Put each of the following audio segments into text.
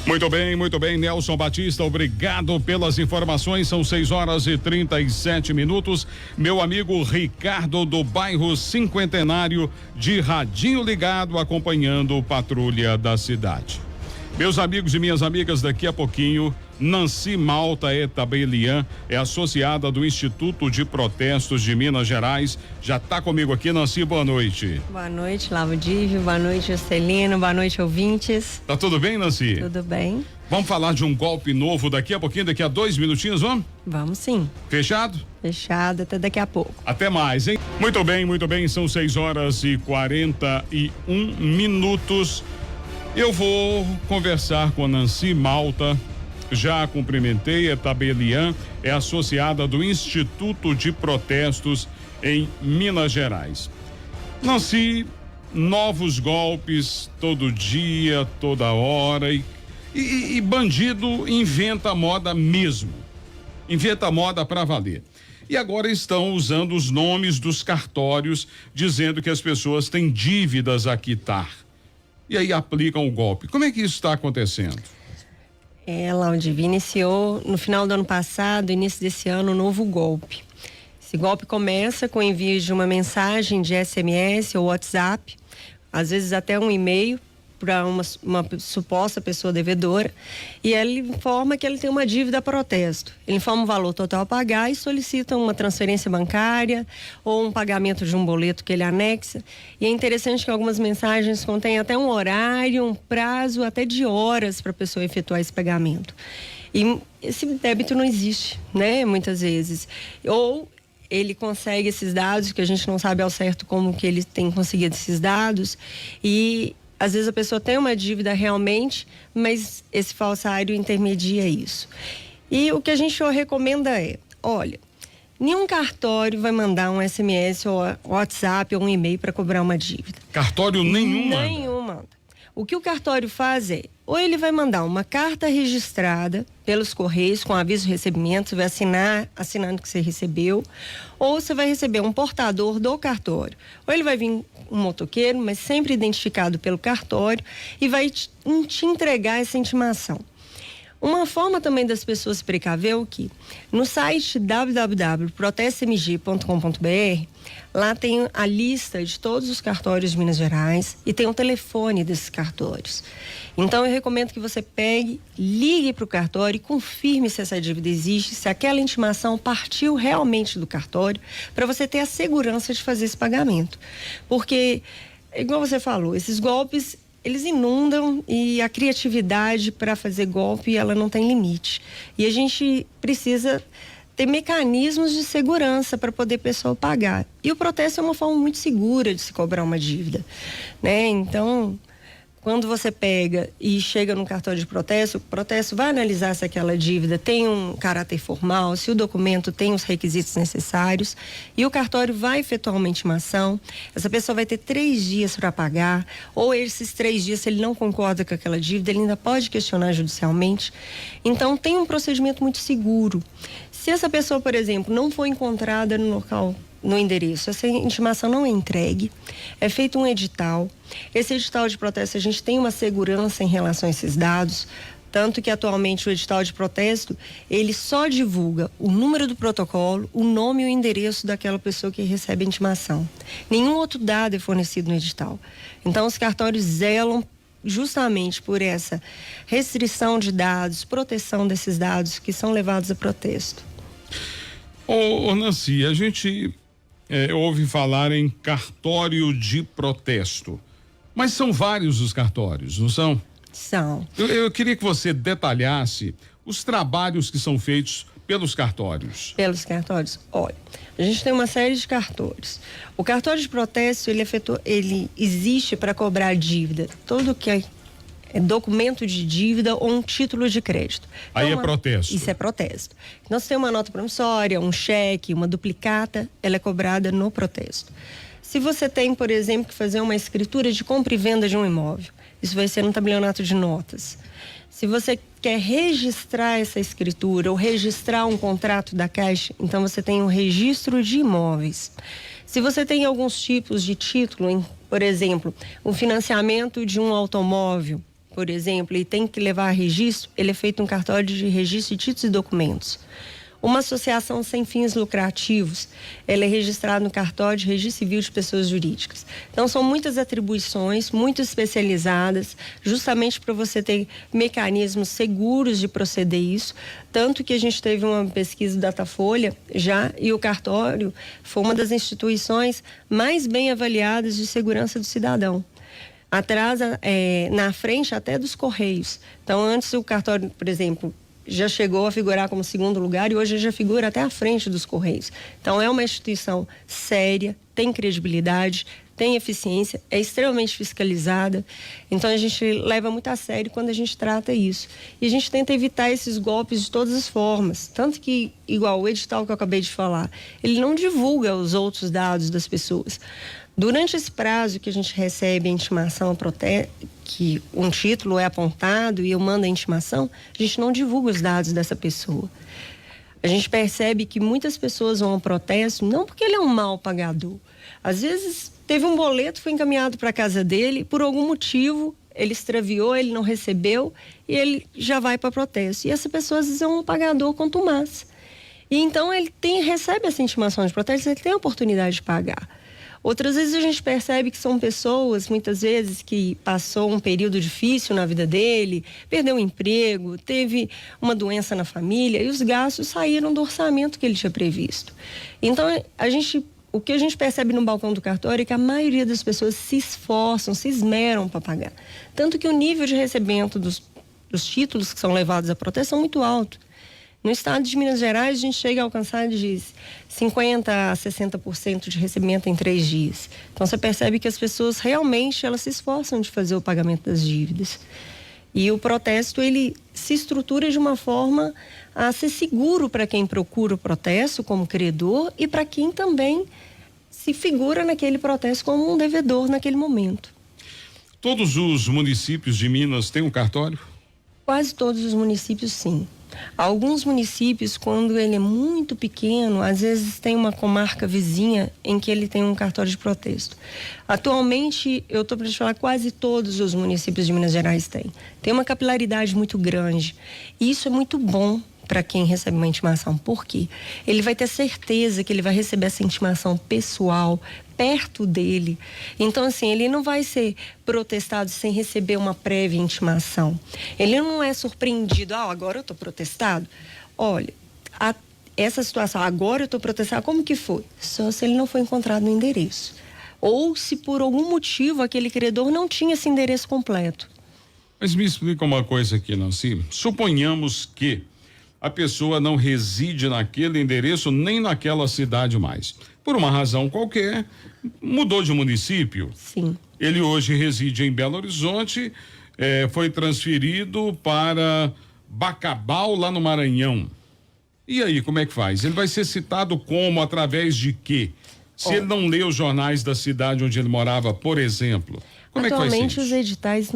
Muito bem, Nelson Batista, obrigado pelas informações. São 6h37. Meu amigo Ricardo, do bairro Cinquentenário, de radinho ligado, acompanhando Patrulha da Cidade. Meus amigos e minhas amigas, daqui a pouquinho, Nancy Malta Etabelian é associada do Instituto de Protestos de Minas Gerais. Já está comigo aqui, Nancy, boa noite. Boa noite, Laudívio, boa noite, Juscelino, boa noite, ouvintes. Tá tudo bem, Nancy? Tudo bem. Vamos falar de um golpe novo daqui a pouquinho, daqui a 2 minutinhos, vamos? Vamos sim. Fechado? Fechado, até daqui a pouco. Até mais, hein? Muito bem, são 6h41. Eu vou conversar com a Nancy Malta. Já cumprimentei, Etabelian é associada do Instituto de Protestos em Minas Gerais. Nancy, novos golpes todo dia, toda hora e bandido inventa moda mesmo. Inventa moda para valer. E agora estão usando os nomes dos cartórios, dizendo que as pessoas têm dívidas a quitar. E aí aplicam o golpe. Como é que isso está acontecendo? Laudívio, iniciou no final do ano passado, início desse ano, um novo golpe. Esse golpe começa com o envio de uma mensagem de SMS ou WhatsApp, às vezes até um e-mail, para uma suposta pessoa devedora, e ele informa que ele tem uma dívida a protesto. Ele informa o valor total a pagar e solicita uma transferência bancária ou um pagamento de um boleto que ele anexa. E é interessante que algumas mensagens contêm até um horário, um prazo até de horas para a pessoa efetuar esse pagamento. E esse débito não existe, né? Muitas vezes. Ou ele consegue esses dados, que a gente não sabe ao certo como que ele tem conseguido esses dados, e às vezes a pessoa tem uma dívida realmente, mas esse falsário intermedia isso. E o que a gente recomenda é, olha, nenhum cartório vai mandar um SMS ou WhatsApp ou um e-mail para cobrar uma dívida. Cartório nenhum manda? Nenhum manda. O que o cartório faz é, ou ele vai mandar uma carta registrada pelos Correios com aviso de recebimento, você vai assinando que você recebeu, ou você vai receber um portador do cartório. Ou ele vai vir um motoqueiro, mas sempre identificado pelo cartório, e vai te entregar essa intimação. Uma forma também das pessoas se precaver é o que? No site www.protestomg.com.br, lá tem a lista de todos os cartórios de Minas Gerais e tem o telefone desses cartórios. Então eu recomendo que você pegue, ligue para o cartório e confirme se essa dívida existe, se aquela intimação partiu realmente do cartório, para você ter a segurança de fazer esse pagamento. Porque, igual você falou, esses golpes, eles inundam, e a criatividade para fazer golpe, ela não tem limite. E a gente precisa ter mecanismos de segurança para poder a pessoa pagar. E o protesto é uma forma muito segura de se cobrar uma dívida, né? Então, quando você pega e chega no cartório de protesto, o protesto vai analisar se aquela dívida tem um caráter formal, se o documento tem os requisitos necessários, e o cartório vai efetuar uma intimação. Essa pessoa vai ter 3 dias para pagar, ou esses 3 dias, se ele não concorda com aquela dívida, ele ainda pode questionar judicialmente. Então, tem um procedimento muito seguro. Se essa pessoa, por exemplo, não foi encontrada no local, no endereço, essa intimação não é entregue, é feito um edital. Esse edital de protesto, a gente tem uma segurança em relação a esses dados, tanto que atualmente o edital de protesto, ele só divulga o número do protocolo, o nome e o endereço daquela pessoa que recebe a intimação. Nenhum outro dado é fornecido no edital. Então, os cartórios zelam justamente por essa restrição de dados, proteção desses dados que são levados a protesto. Ô Nancy, a gente ouve falar em cartório de protesto, mas são vários os cartórios, não são? São. Eu queria que você detalhasse os trabalhos que são feitos pelos cartórios. Pelos cartórios? Olha, a gente tem uma série de cartórios. O cartório de protesto, ele existe para cobrar dívida. Todo que é documento de dívida ou um título de crédito. Então, aí é protesto. Isso é protesto. Então, se tem uma nota promissória, um cheque, uma duplicata, ela é cobrada no protesto. Se você tem, por exemplo, que fazer uma escritura de compra e venda de um imóvel, isso vai ser no tabelionato de notas. Se você quer registrar essa escritura ou registrar um contrato da Caixa, então você tem um registro de imóveis. Se você tem alguns tipos de título, por exemplo, o financiamento de um automóvel, por exemplo, e tem que levar a registro, ele é feito um cartório de registro de títulos e documentos. Uma associação sem fins lucrativos, ela é registrada no cartório de registro civil de pessoas jurídicas. Então, são muitas atribuições, muito especializadas, justamente para você ter mecanismos seguros de proceder isso. Tanto que a gente teve uma pesquisa do Datafolha já, e o cartório foi uma das instituições mais bem avaliadas de segurança do cidadão. Atrás, na frente até dos Correios. Então, antes o cartório, por exemplo, já chegou a figurar como segundo lugar e hoje já figura até à frente dos Correios. Então, é uma instituição séria, tem credibilidade, tem eficiência, é extremamente fiscalizada. Então, a gente leva muito a sério quando a gente trata isso. E a gente tenta evitar esses golpes de todas as formas. Tanto que, igual o edital que eu acabei de falar, ele não divulga os outros dados das pessoas. Durante esse prazo que a gente recebe a intimação, que um título é apontado e eu mando a intimação, a gente não divulga os dados dessa pessoa. A gente percebe que muitas pessoas vão ao protesto não porque ele é um mau pagador. Às vezes teve um boleto, foi encaminhado para a casa dele, por algum motivo ele extraviou, ele não recebeu e ele já vai para protesto. E essa pessoa às vezes é um pagador contumaz. E então ele recebe essa intimação de protesto, ele tem a oportunidade de pagar. Outras vezes a gente percebe que são pessoas, muitas vezes, que passou um período difícil na vida dele, perdeu o emprego, teve uma doença na família e os gastos saíram do orçamento que ele tinha previsto. Então, o que a gente percebe no balcão do cartório é que a maioria das pessoas se esforçam, se esmeram para pagar. Tanto que o nível de recebimento dos títulos que são levados à proteção é muito alto. No estado de Minas Gerais, a gente chega a alcançar de 50% a 60% de recebimento em 3 dias. Então, você percebe que as pessoas realmente elas se esforçam de fazer o pagamento das dívidas. E o protesto, ele se estrutura de uma forma a ser seguro para quem procura o protesto como credor e para quem também se figura naquele protesto como um devedor naquele momento. Todos os municípios de Minas têm um cartório? Quase todos os municípios, sim. Alguns municípios, quando ele é muito pequeno, às vezes tem uma comarca vizinha em que ele tem um cartório de protesto. Atualmente, eu estou para te falar, quase todos os municípios de Minas Gerais têm. Tem uma capilaridade muito grande. E isso é muito bom para quem recebe uma intimação. Por quê? Ele vai ter certeza que ele vai receber essa intimação pessoal, perto dele. Então, assim, ele não vai ser protestado sem receber uma prévia intimação. Ele não é surpreendido, agora eu estou protestado. Olha, essa situação, agora eu estou protestado, como que foi? Só se ele não foi encontrado no endereço. Ou se por algum motivo aquele credor não tinha esse endereço completo. Mas me explica uma coisa aqui, Nancy. Suponhamos que a pessoa não reside naquele endereço nem naquela cidade mais. Por uma razão qualquer, mudou de município. Sim. Ele hoje reside em Belo Horizonte, foi transferido para Bacabal, lá no Maranhão. E aí, como é que faz? Ele vai ser citado como, através de quê? Se ele não lê os jornais da cidade onde ele morava, por exemplo. Como é que vai ser atualmente os editais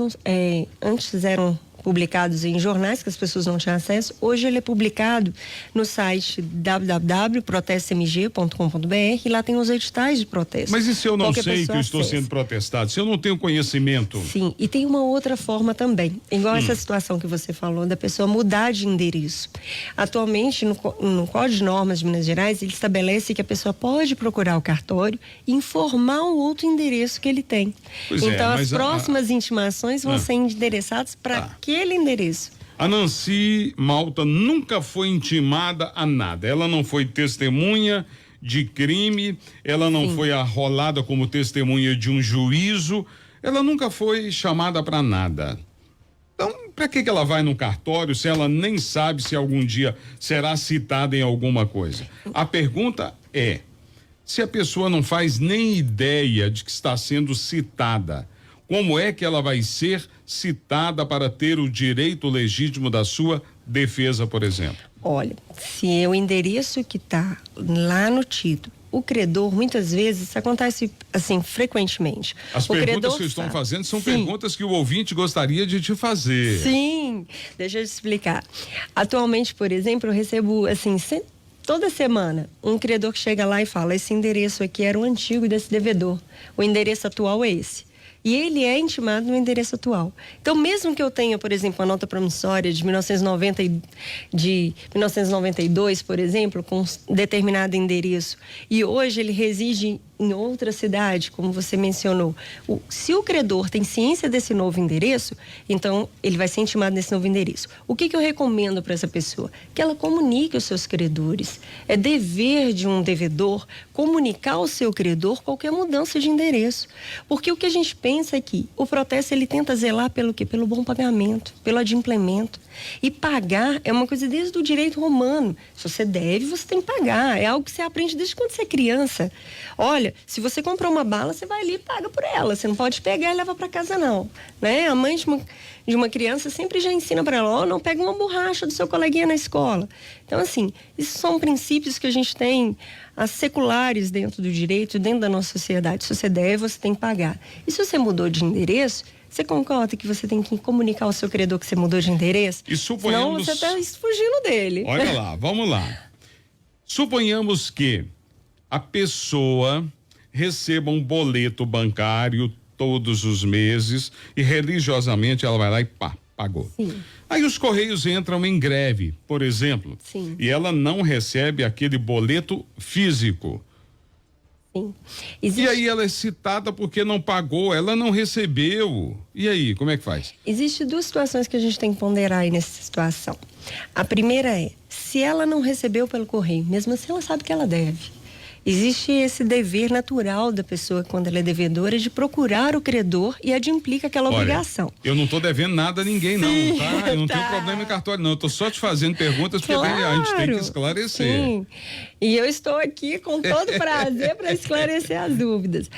antes eram publicados em jornais que as pessoas não tinham acesso. Hoje ele é publicado no site www.protestomg.com.br e lá tem os editais de protesto. Mas e se eu não sei que eu estou sendo protestado? Se eu não tenho conhecimento? Sim, e tem uma outra forma também. Igual essa situação que você falou, da pessoa mudar de endereço. Atualmente, no Código de Normas de Minas Gerais, ele estabelece que a pessoa pode procurar o cartório e informar o outro endereço que ele tem. Então, as próximas intimações vão ser endereçadas para aquele endereço. A Nancy Malta nunca foi intimada a nada. Ela não foi testemunha de crime, ela não foi arrolada como testemunha de um juízo, ela nunca foi chamada para nada. Então, para que ela vai no cartório se ela nem sabe se algum dia será citada em alguma coisa? A pergunta é: se a pessoa não faz nem ideia de que está sendo citada, como é que ela vai ser citada para ter o direito legítimo da sua defesa, por exemplo? Olha, se é o endereço que está lá no título, o credor, muitas vezes, isso acontece assim, frequentemente. As perguntas que estão fazendo são perguntas que o ouvinte gostaria de te fazer. Sim, deixa eu te explicar. Atualmente, por exemplo, eu recebo, assim, toda semana, um credor que chega lá e fala: esse endereço aqui era o antigo desse devedor, o endereço atual é esse. E ele é intimado no endereço atual. Então, mesmo que eu tenha, por exemplo, uma nota promissória de 1992, por exemplo, com um determinado endereço, e hoje ele reside em outra cidade, como você mencionou, se o credor tem ciência desse novo endereço, então ele vai ser intimado nesse novo endereço. O que eu recomendo para essa pessoa? Que ela comunique os seus credores. É dever de um devedor comunicar ao seu credor qualquer mudança de endereço. Porque o que a gente pensa é que o protesto ele tenta zelar pelo quê? Pelo bom pagamento, pelo adimplemento. E pagar é uma coisa desde o direito romano. Se você deve, você tem que pagar. É algo que você aprende desde quando você é criança. Olha, se você comprou uma bala, você vai ali e paga por ela. Você não pode pegar e levar para casa, não. Né? A mãe de uma criança sempre já ensina para ela, não pega uma borracha do seu coleguinha na escola. Então, assim, esses são princípios que a gente tem as seculares dentro do direito, dentro da nossa sociedade. Se você deve, você tem que pagar. E se você mudou de endereço, você concorda que você tem que comunicar ao seu credor que você mudou de endereço? E suponhamos... Senão você está fugindo dele. Olha lá, vamos lá. Suponhamos que a pessoa receba um boleto bancário todos os meses e religiosamente ela vai lá e pagou. Sim. Aí os Correios entram em greve, por exemplo. Sim. E ela não recebe aquele boleto físico. Sim. E aí ela é citada porque não pagou, ela não recebeu. E aí, como é que faz? Existem duas situações que a gente tem que ponderar aí nessa situação. A primeira é, se ela não recebeu pelo correio, mesmo assim ela sabe que ela deve. Existe esse dever natural da pessoa, quando ela é devedora, de procurar o credor e adimplica aquela obrigação. Eu não estou devendo nada a ninguém, não, tá? Eu não tenho problema em cartório, não. Eu estou só te fazendo perguntas porque a gente tem que esclarecer. Sim. E eu estou aqui com todo prazer para esclarecer as dúvidas.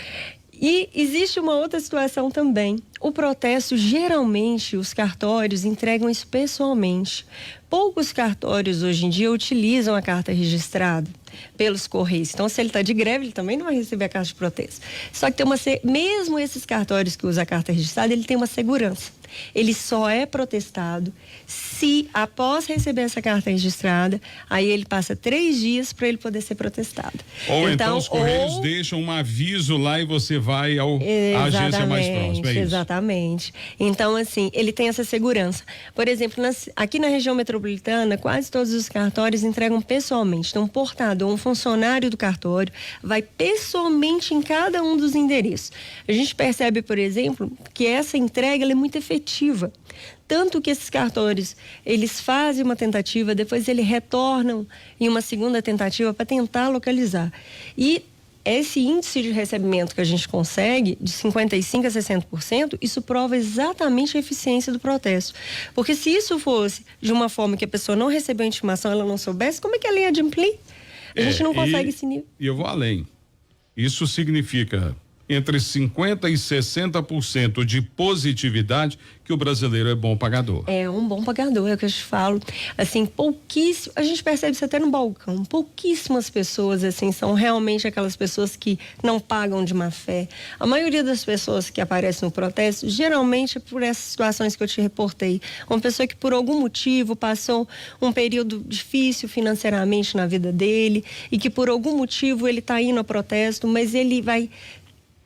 E existe uma outra situação também. O protesto, geralmente, os cartórios entregam isso pessoalmente. Poucos cartórios, hoje em dia, utilizam a carta registrada pelos Correios. Então, se ele está de greve, ele também não vai receber a carta de protesto. Só que mesmo esses cartórios que usam a carta registrada, ele tem uma segurança. Ele só é protestado se, após receber essa carta registrada, aí ele passa 3 dias para ele poder ser protestado. Ou então os Correios deixam um aviso lá e você vai à agência mais próxima, é isso? Exatamente. Então, assim, ele tem essa segurança. Por exemplo, aqui na região metropolitana, quase todos os cartórios entregam pessoalmente. Então, um portador, um funcionário do cartório, vai pessoalmente em cada um dos endereços. A gente percebe, por exemplo, que essa entrega ela é muito efetiva. Tanto que esses cartórios, eles fazem uma tentativa, depois eles retornam em uma segunda tentativa para tentar localizar. E esse índice de recebimento que a gente consegue, de 55% a 60%, isso prova exatamente a eficiência do protesto. Porque se isso fosse de uma forma que a pessoa não recebeu a intimação, ela não soubesse, como é que ela ia adimplir? A gente não consegue esse nível. E eu vou além. Isso significa entre 50% e 60% de positividade que o brasileiro é bom pagador. É um bom pagador, é o que eu te falo. Assim, pouquíssimo, a gente percebe isso até no balcão, pouquíssimas pessoas, assim, são realmente aquelas pessoas que não pagam de má fé. A maioria das pessoas que aparecem no protesto, geralmente é por essas situações que eu te reportei. Uma pessoa que por algum motivo passou um período difícil financeiramente na vida dele e que por algum motivo ele está indo a protesto, mas ele vai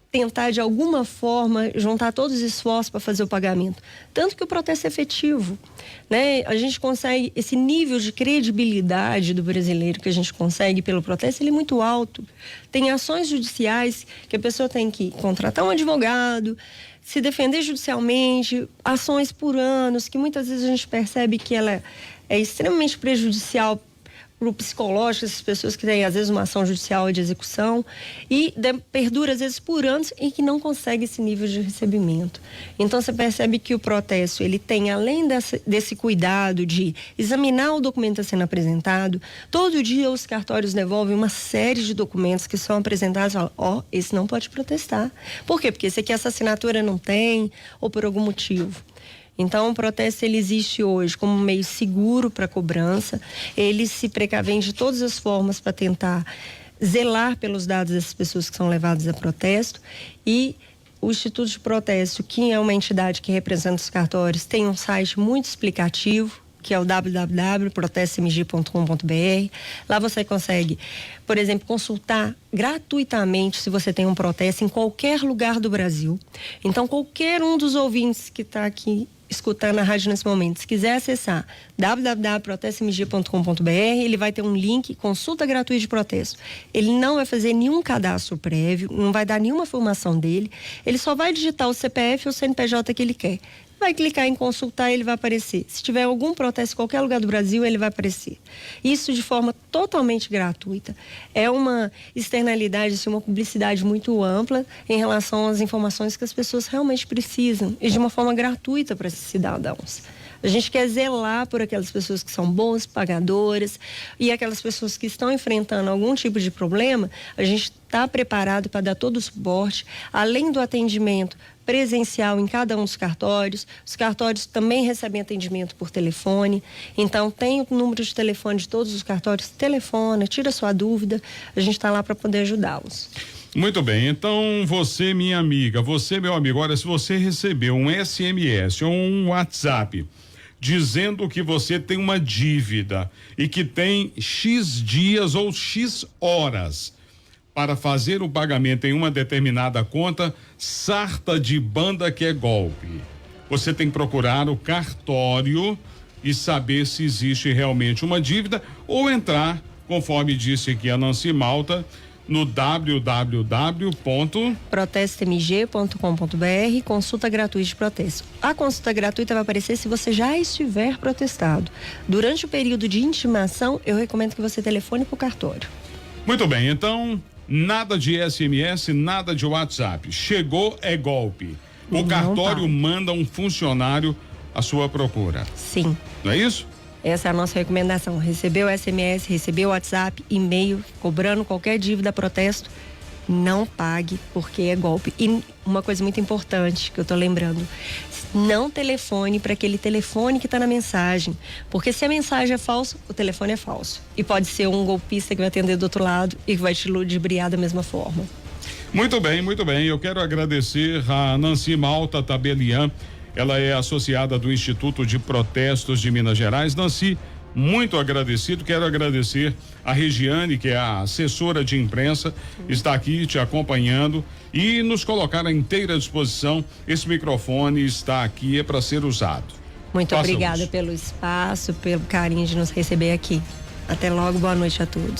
tentar de alguma forma juntar todos os esforços para fazer o pagamento. Tanto que o protesto é efetivo, né? A gente consegue, esse nível de credibilidade do brasileiro que a gente consegue pelo protesto, ele é muito alto. Tem ações judiciais que a pessoa tem que contratar um advogado, se defender judicialmente, ações por anos, que muitas vezes a gente percebe que ela é extremamente prejudicial para o psicológico, essas pessoas que têm, às vezes, uma ação judicial de execução e perdura, às vezes, por anos e que não consegue esse nível de recebimento. Então, você percebe que o protesto, ele tem, além desse cuidado de examinar o documento que está sendo apresentado, todo dia os cartórios devolvem uma série de documentos que são apresentados e falam, esse não pode protestar. Por quê? Porque esse aqui a assinatura não tem ou por algum motivo. Então, o protesto ele existe hoje como um meio seguro para cobrança. Ele se precavém de todas as formas para tentar zelar pelos dados dessas pessoas que são levadas a protesto. E o Instituto de Protesto, que é uma entidade que representa os cartórios, tem um site muito explicativo, que é o www.protestemg.com.br. Lá você consegue, por exemplo, consultar gratuitamente se você tem um protesto em qualquer lugar do Brasil. Então, qualquer um dos ouvintes que está aqui escutando a rádio nesse momento, se quiser acessar www.protestemg.com.br, ele vai ter um link, consulta gratuita de protesto. Ele não vai fazer nenhum cadastro prévio, não vai dar nenhuma informação dele, ele só vai digitar o CPF ou o CNPJ que ele quer. Vai clicar em consultar, ele vai aparecer. Se tiver algum protesto em qualquer lugar do Brasil, ele vai aparecer. Isso de forma totalmente gratuita. É uma externalidade, assim, uma publicidade muito ampla em relação às informações que as pessoas realmente precisam e de uma forma gratuita para esses cidadãos. A gente quer zelar por aquelas pessoas que são boas pagadoras e aquelas pessoas que estão enfrentando algum tipo de problema, a gente está preparado para dar todo o suporte, além do atendimento presencial em cada um dos cartórios. Os cartórios também recebem atendimento por telefone, então tem o número de telefone de todos os cartórios, telefona, tira sua dúvida, a gente está lá para poder ajudá-los. Muito bem, então você, minha amiga, você, meu amigo, olha, se você recebeu um SMS ou um WhatsApp dizendo que você tem uma dívida e que tem X dias ou X horas para fazer o pagamento em uma determinada conta, sarta de banda que é golpe. Você tem que procurar o cartório e saber se existe realmente uma dívida ou entrar, conforme disse aqui a Nancy Malta, no www.protestemg.com.br, consulta gratuita de protesto. A consulta gratuita vai aparecer se você já estiver protestado. Durante o período de intimação, eu recomendo que você telefone para o cartório. Muito bem, então, nada de SMS, nada de WhatsApp. Chegou é golpe. O cartório manda um funcionário à sua procura. Sim. Não é isso? Essa é a nossa recomendação. Recebeu SMS, recebeu WhatsApp, e-mail, cobrando qualquer dívida, protesto, não pague, porque é golpe. E uma coisa muito importante que eu tô lembrando, não telefone para aquele telefone que está na mensagem, porque se a mensagem é falsa, o telefone é falso. E pode ser um golpista que vai atender do outro lado e vai te ludibriar da mesma forma. Muito bem, muito bem. Eu quero agradecer a Nancy Malta Tabelian. Ela é associada do Instituto de Protestos de Minas Gerais. Nancy, muito agradecido. Quero agradecer a Regiane, que é a assessora de imprensa, está aqui te acompanhando e nos colocar à inteira disposição. Esse microfone está aqui, é para ser usado. Muito obrigada pelo espaço, pelo carinho de nos receber aqui. Até logo, boa noite a todos.